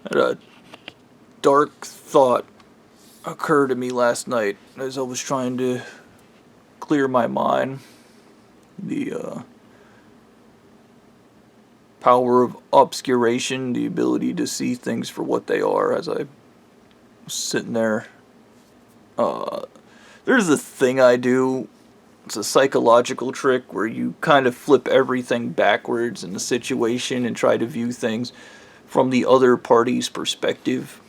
Had a dark thought occur to me last night as I was trying to clear my mind. The power of obscuration, the ability to see things for what they are as I was sitting there. There's a thing I do. It's a psychological trick where you kind of flip everything backwards in the situation and try to view things from the other party's perspective.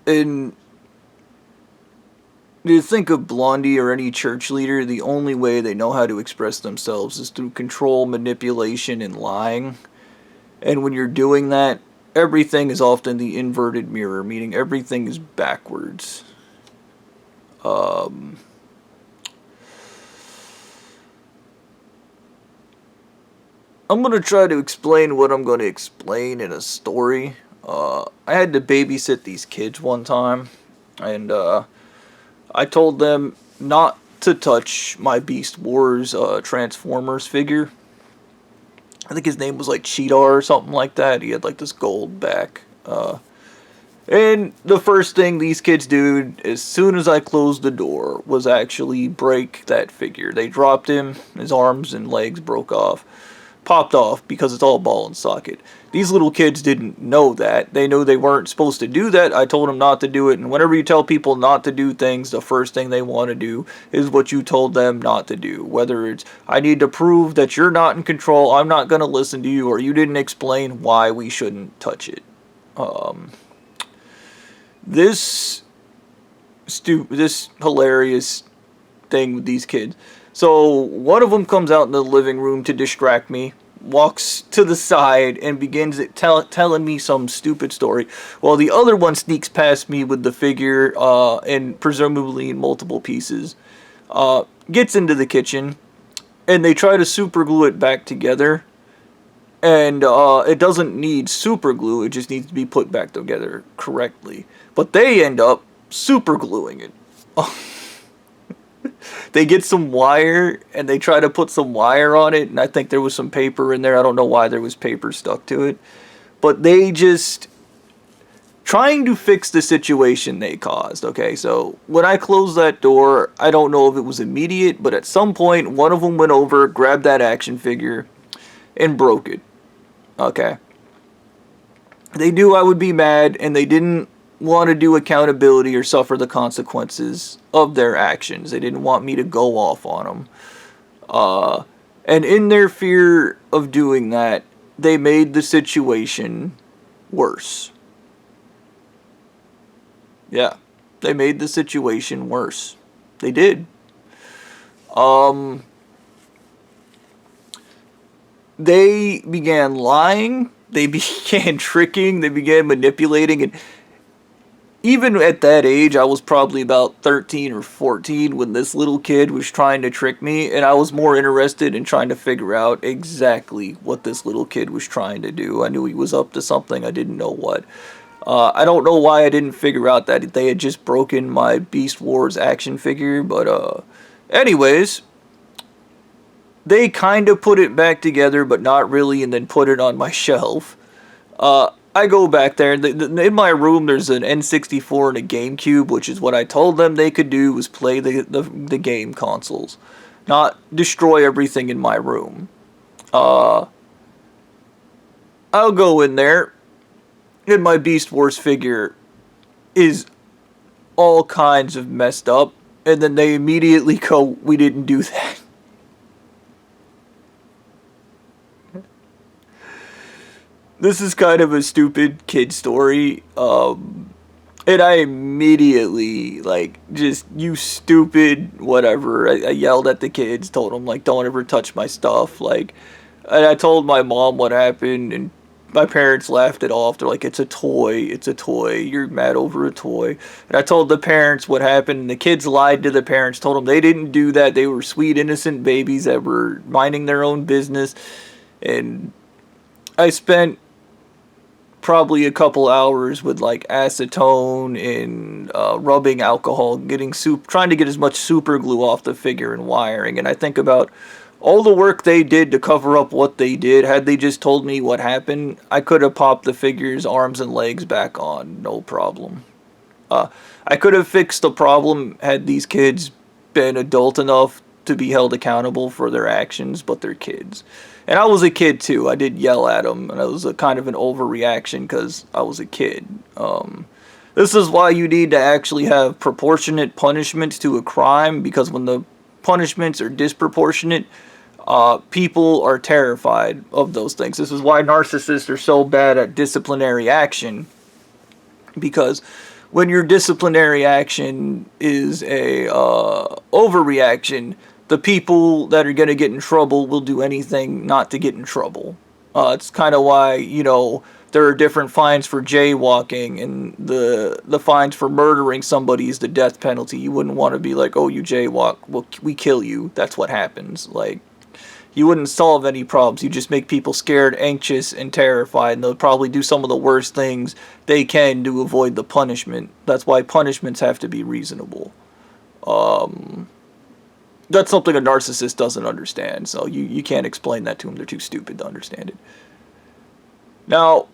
And you think of Blondie or any church leader, the only way they know how to express themselves is through control, manipulation, and lying. And when you're doing that, everything is often the inverted mirror, meaning everything is backwards. I'm going to try to explain what I'm going to explain in a story. I had to babysit these kids one time, and I told them not to touch my Beast Wars Transformers figure. I think his name was like Cheetor or something like that. He had like this gold back. And the first thing these kids do, as soon as I closed the door, was actually break that figure. They dropped him, his arms and legs broke off. Popped off because it's all ball and socket. These little kids didn't know that. They know they weren't supposed to do that. I told them not to do it. And whenever you tell people not to do things, the first thing they want to do is what you told them not to do. Whether it's, I need to prove that you're not in control, I'm not going to listen to you, or you didn't explain why we shouldn't touch it. This hilarious thing with these kids. So one of them comes out in the living room to distract me, walks to the side and begins telling me some stupid story, while the other one sneaks past me with the figure and presumably in multiple pieces. Gets into the kitchen and they try to super glue it back together. And it doesn't need super glue, it just needs to be put back together correctly. But they end up super gluing it. They get some wire and they try to put some wire on it, and I think there was some paper in there. I don't know why there was paper stuck to it. But they just trying to fix the situation they caused. Okay, so when I closed that door, I don't know if it was immediate, but at some point one of them went over, grabbed that action figure, and broke it. Okay. They knew I would be mad, and they didn't want to do accountability or suffer the consequences of their actions. They didn't want me to go off on them. And in their fear of doing that, they made the situation worse. Yeah, they made the situation worse. They did. They began lying, they began tricking, they began manipulating, and even at that age, I was probably about 13 or 14 when this little kid was trying to trick me, and I was more interested in trying to figure out exactly what this little kid was trying to do. I knew he was up to something, I didn't know what. I don't know why I didn't figure out that they had just broken my Beast Wars action figure, but anyways, they kind of put it back together, but not really, and then put it on my shelf. I go back there, and in my room there's an N64 and a GameCube, which is what I told them they could do, was play the game consoles. Not destroy everything in my room. I'll go in there, and my Beast Wars figure is all kinds of messed up, and then they immediately go, we didn't do that. This is kind of a stupid kid story, and I immediately, like, just, you stupid, whatever, I yelled at the kids, told them, like, don't ever touch my stuff, like, and I told my mom what happened, and my parents laughed it off. They're like, it's a toy, you're mad over a toy. And I told the parents what happened, and the kids lied to the parents, told them they didn't do that, they were sweet, innocent babies that were minding their own business, and I spent probably a couple hours with like acetone and rubbing alcohol, trying to get as much super glue off the figure and wiring. And I think about All the work they did to cover up what they did, had they just told me what happened, I could have popped the figure's arms and legs back on, no problem. I could have fixed the problem had these kids been adult enough to be held accountable for their actions, but they're kids. And I was a kid too. I did yell at them, and it was a kind of an overreaction because I was a kid. This is why you need to actually have proportionate punishments to a crime, because when the punishments are disproportionate, people are terrified of those things. This is why narcissists are so bad at disciplinary action, because when your disciplinary action is a overreaction, the people that are going to get in trouble will do anything not to get in trouble. It's kind of why, there are different fines for jaywalking, and the fines for murdering somebody is the death penalty. You wouldn't want to be like, oh, you jaywalk, well, we kill you. That's what happens. Like, you wouldn't solve any problems. You just make people scared, anxious, and terrified, and they'll probably do some of the worst things they can to avoid the punishment. That's why punishments have to be reasonable. That's something a narcissist doesn't understand, so you can't explain that to them. They're too stupid to understand it. Now,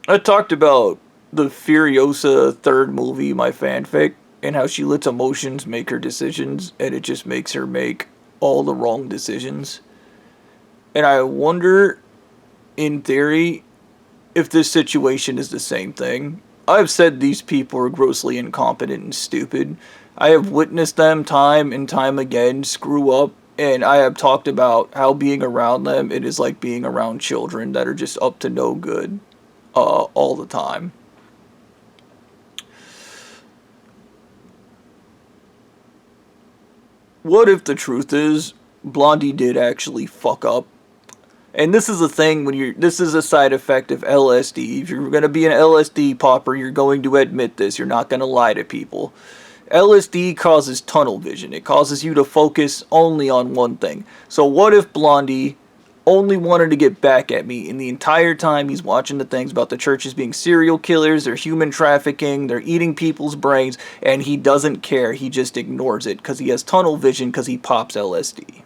I talked about the Furiosa third movie, my fanfic, and how she lets emotions make her decisions, and it just makes her make all the wrong decisions. And I wonder, in theory, if this situation is the same thing. I've said these people are grossly incompetent and stupid. I have witnessed them time and time again screw up, and I have talked about how being around them, it is like being around children that are just up to no good all the time. What if the truth is, Blondie did actually fuck up? And this is a thing this is a side effect of LSD. If you're going to be an LSD popper, you're going to admit this. You're not going to lie to people. LSD causes tunnel vision. It causes you to focus only on one thing. So what if Blondie only wanted to get back at me, and the entire time he's watching the things about the churches being serial killers, they're human trafficking, they're eating people's brains, and he doesn't care. He just ignores it because he has tunnel vision because he pops LSD.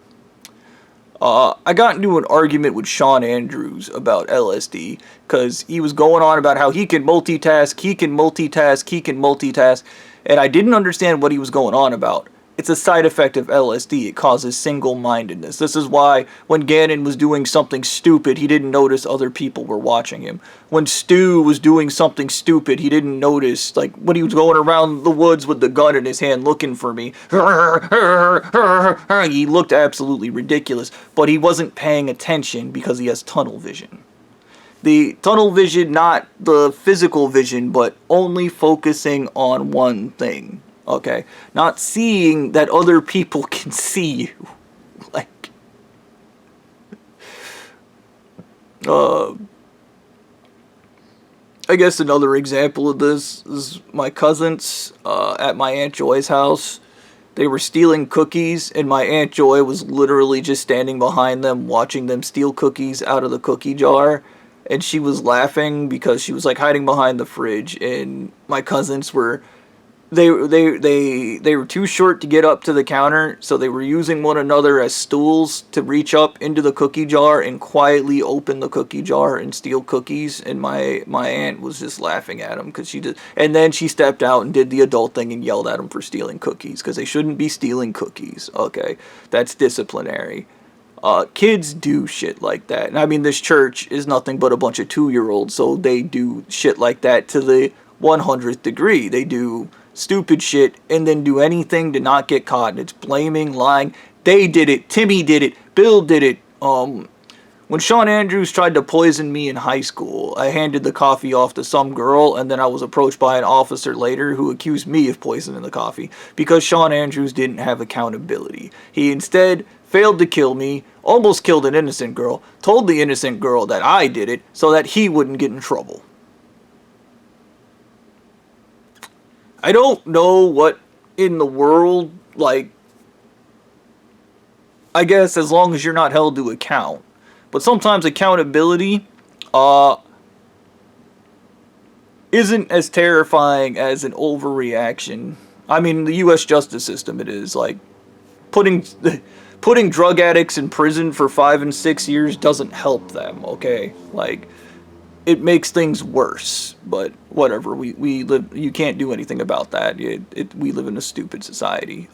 I got into an argument with Sean Andrews about LSD because he was going on about how he can multitask, and I didn't understand what he was going on about. It's a side effect of LSD. It causes single-mindedness. This is why when Ganon was doing something stupid, he didn't notice other people were watching him. When Stu was doing something stupid, he didn't notice, like, when he was going around the woods with the gun in his hand looking for me. He looked absolutely ridiculous, but he wasn't paying attention because he has tunnel vision. The tunnel vision, not the physical vision, but only focusing on one thing. Okay? Not seeing that other people can see you. Like, I guess another example of this is my cousins at my Aunt Joy's house. They were stealing cookies, and my Aunt Joy was literally just standing behind them, watching them steal cookies out of the cookie jar. And she was laughing because she was like hiding behind the fridge, and my cousins were they were too short to get up to the counter, so they were using one another as stools to reach up into the cookie jar and quietly open the cookie jar and steal cookies. And my aunt was just laughing at them because she did, and then she stepped out and did the adult thing and yelled at them for stealing cookies because they shouldn't be stealing cookies. Okay, that's disciplinary. Kids do shit like that. And I mean, this church is nothing but a bunch of 2-year-olds, so they do shit like that to the 100th degree. They do stupid shit and then do anything to not get caught. And it's blaming, lying. They did it. Timmy did it. Bill did it. When Sean Andrews tried to poison me in high school, I handed the coffee off to some girl, and then I was approached by an officer later who accused me of poisoning the coffee because Sean Andrews didn't have accountability. He instead failed to kill me, almost killed an innocent girl, told the innocent girl that I did it so that he wouldn't get in trouble. I don't know what in the world, like, I guess as long as you're not held to account. But sometimes accountability isn't as terrifying as an overreaction. I mean, the U.S. justice system, it is. Like, putting putting drug addicts in prison for 5 and 6 years doesn't help them, okay? Like, it makes things worse, but whatever. We live, you can't do anything about that. We live in a stupid society.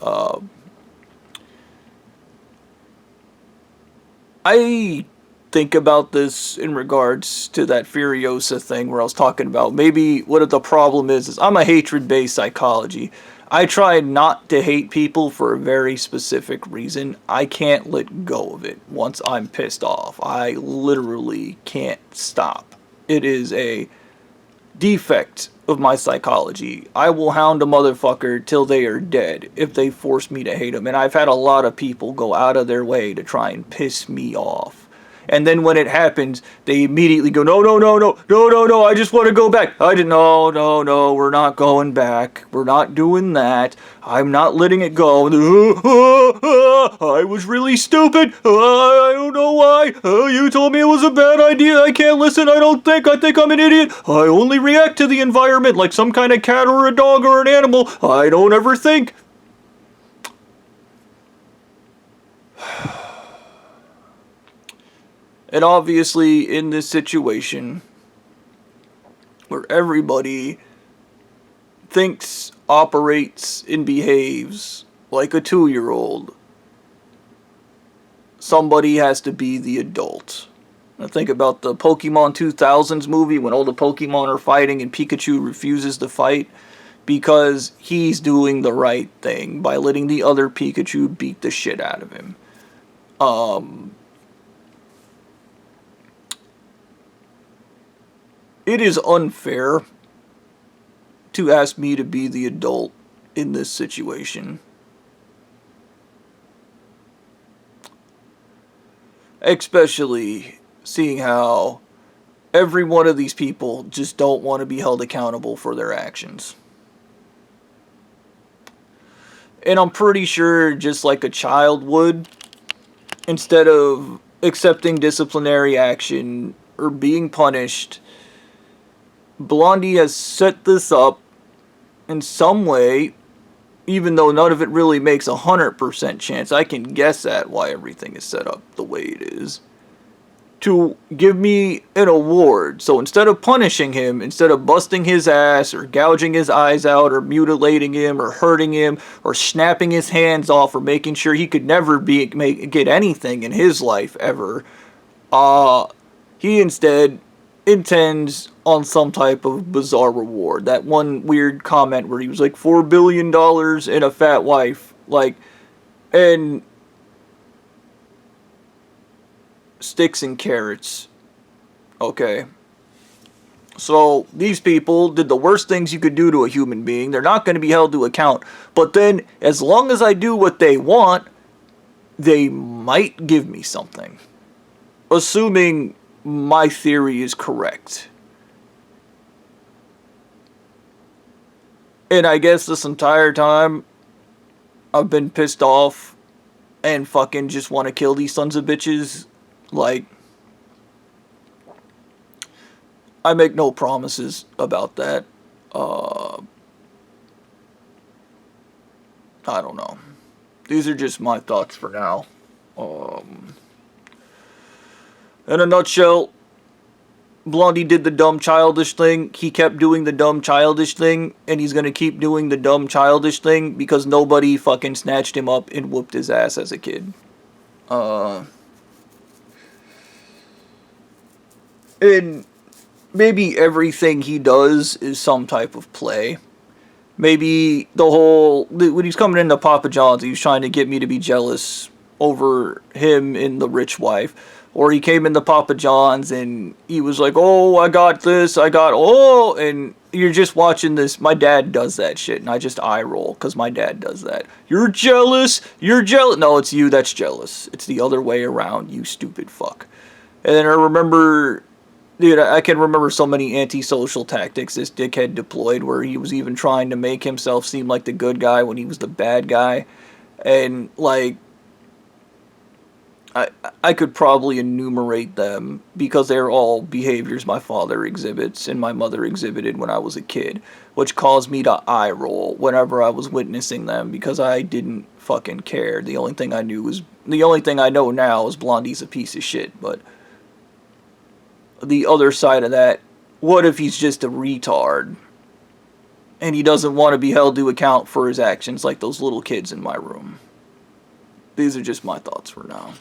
I think about this in regards to that Furiosa thing where I was talking about maybe what the problem is I'm a hatred-based psychology. I try not to hate people for a very specific reason. I can't let go of it once I'm pissed off. I literally can't stop. It is a defect of my psychology. I will hound a motherfucker till they are dead if they force me to hate them. And I've had a lot of people go out of their way to try and piss me off. And then when it happens, they immediately go, no, no, no, no, no, no, no, I just want to go back. I didn't, no, no, no, we're not going back. We're not doing that. I'm not letting it go. I was really stupid. I don't know why. You told me it was a bad idea. I can't listen. I think I'm an idiot. I only react to the environment like some kind of cat or a dog or an animal. I don't ever think. And obviously, in this situation, where everybody thinks, operates, and behaves like a 2-year-old, somebody has to be the adult. I think about the Pokemon 2000s movie when all the Pokemon are fighting and Pikachu refuses to fight because he's doing the right thing by letting the other Pikachu beat the shit out of him. It is unfair to ask me to be the adult in this situation. Especially seeing how every one of these people just don't want to be held accountable for their actions. And I'm pretty sure, just like a child would, instead of accepting disciplinary action or being punished, Blondie has set this up in some way, even though none of it really makes 100% chance. I can guess at why everything is set up the way it is, to give me an award. So instead of punishing him, instead of busting his ass or gouging his eyes out or mutilating him or hurting him or snapping his hands off or making sure he could never get anything in his life ever, he instead intends on some type of bizarre reward. That one weird comment where he was like, $4 billion and a fat wife. Like, and sticks and carrots. Okay. So, these people did the worst things you could do to a human being. They're not going to be held to account. But then, as long as I do what they want, they might give me something. Assuming my theory is correct. And I guess this entire time, I've been pissed off and fucking just want to kill these sons of bitches. Like, I make no promises about that. I don't know. These are just my thoughts for now. In a nutshell, Blondie did the dumb childish thing. He kept doing the dumb childish thing, and he's gonna keep doing the dumb childish thing because nobody fucking snatched him up and whooped his ass as a kid. And maybe everything he does is some type of play. Maybe when he's coming into Papa John's, he was trying to get me to be jealous over him and the rich wife. Or he came into Papa John's and he was like, oh, I got this, and you're just watching this. My dad does that shit, and I just eye roll because my dad does that. You're jealous. No, it's you that's jealous. It's the other way around, you stupid fuck. And then I remember, dude, I can remember so many antisocial tactics this dickhead deployed where he was even trying to make himself seem like the good guy when he was the bad guy. And, like, I could probably enumerate them because they're all behaviors my father exhibits and my mother exhibited when I was a kid, which caused me to eye roll whenever I was witnessing them because I didn't fucking care. The only thing I know now is Blondie's a piece of shit, but the other side of that, what if he's just a retard and he doesn't want to be held to account for his actions like those little kids in my room? These are just my thoughts for now.